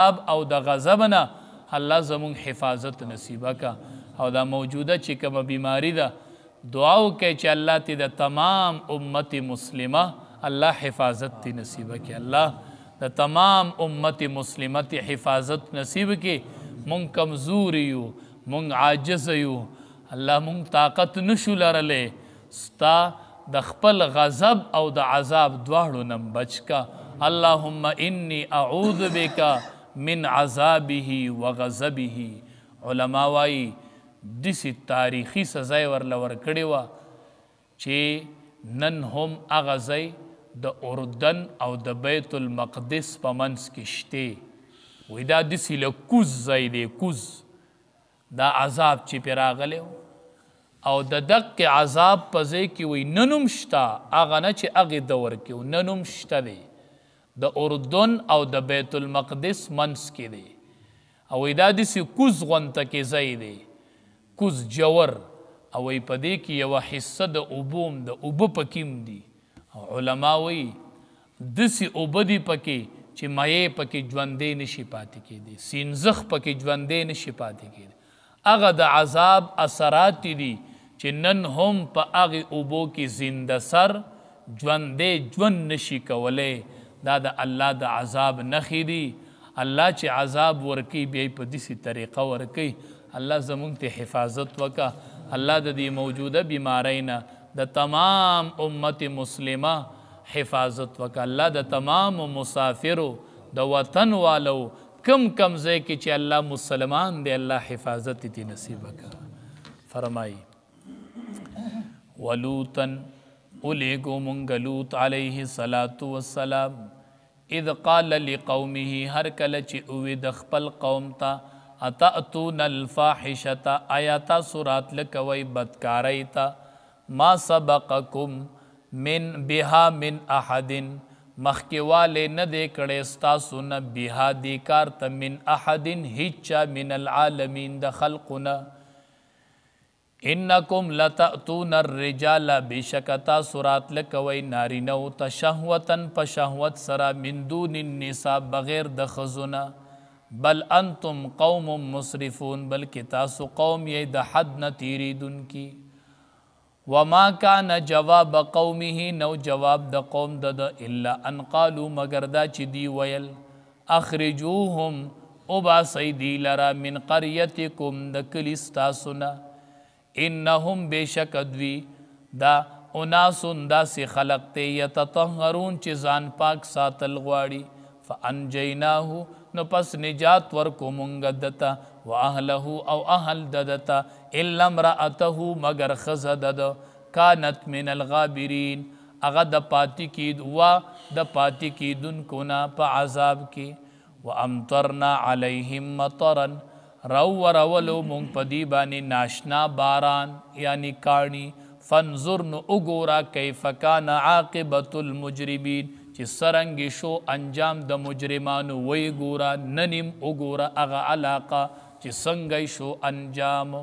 او د غضب نه الله زمون حفاظت نصیبه کا او دا موجوده چې کومه بیماری ده دعا وکړئ چې الله ته د تمام امت مسلمه الله حفاظت تی نصیبه کی الله د تمام امت مسلمه تی حفاظت نصیب کی مونږ کمزور یو مونږ عاجز یو الله مونږ طاقت نشو لرلی ستا د خپل غضب او د عذاب دواړو نه بچ کا اللهم انی اعوذ بک من عذابه وغضبه علما وایي دسی تاریخی سزای ورله ورکړې وه چې نن هم هغه ځای د اردن او د بیت المقدس په منځ کې شته وایي دا داسې له کوز ځای دی کوز دا عذاب چې پرې راغلی او د دقې عذاب په ځای کې وایي نن هم شته هغه نه چې هغې دور کې نن هم شته دی د اردن او د بیت المقدس منځ کې دی او وایي دا داسې کوز غونته کې ځای دی کوز جور او وایي په دې کې یوه حصه د اوبو هم د اوبه پکې هم دي او علما وایي داسې اوبه دي پکې چې مایې پکې ژوندی نشي پاتې کېدی سینځخ پکې ژوندی نشي پاتې کېدی هغه د عذاب اثرات دي چې نن هم په هغې اوبو کې زنده سر ژوندی ژوند نشي کولی دا د الله د عذاب نښې دي الله چې عذاب ورکوي بیا یې په داسې طریقه ورکوي الله زمونږ ته حفاظت وکړه الله د دې موجوده بیمارۍ نه د تمام امت مسلمه حفاظت وکړه الله د تمام مسافرو د وطن والو کم کم ځای کې چې الله مسلمان دی الله حفاظت تی نصیب وکړه فرمایي ولوطن الیگو منگ لوط علیہ السلام اذ قال لقومه هر کله چې اوی د خپل قوم ته اتأتون الفاحشة آیاتا سورات لکوی بدکاری تا ما سبقکم من بها من احد مخکیواله نه دی کړی ستاسو نه بها دی کار ته من احد هیچا من العالمین د خلقنا انکم لتأتون الرجال بشکتا سورات لکوی نارینو تشهوتن په شهوت سرا من دون النساء بغیر د خزونه بل انتم قوم مسرفون بلکې تاسو قوم یې د حد نه تیریدونکي وما کان جواب قومه نو جواب د قوم د الا ان قالوا مگر دا چې دی ویل اخرجوهم وباسئ دی لرا من قریتکم د کلي ستاسو نه انهم بیشک دوی دا اناسون داسې خلق ته یتطهرون چې ځان پاک ساتل غواړي فانجیناه نو پس نجات ورکو مونږ دته و اهله او اهل ددته الا امرأته مگر ښځه دده کانت من الغابرین هغه د پاتې کید و د پاتې کیدونکو نه په عذاب کې و امطرنا علیهم مطرا رولو مونږ په دې باندې ناشنا باران یعنی کاڼي فانظر نو وګوره کیف کان عاقبت المجرمین چې څرنګې شو انجام د مجرمانو وی ګوره ننیم وګوره هغه علاقه چې څنګه شو انجام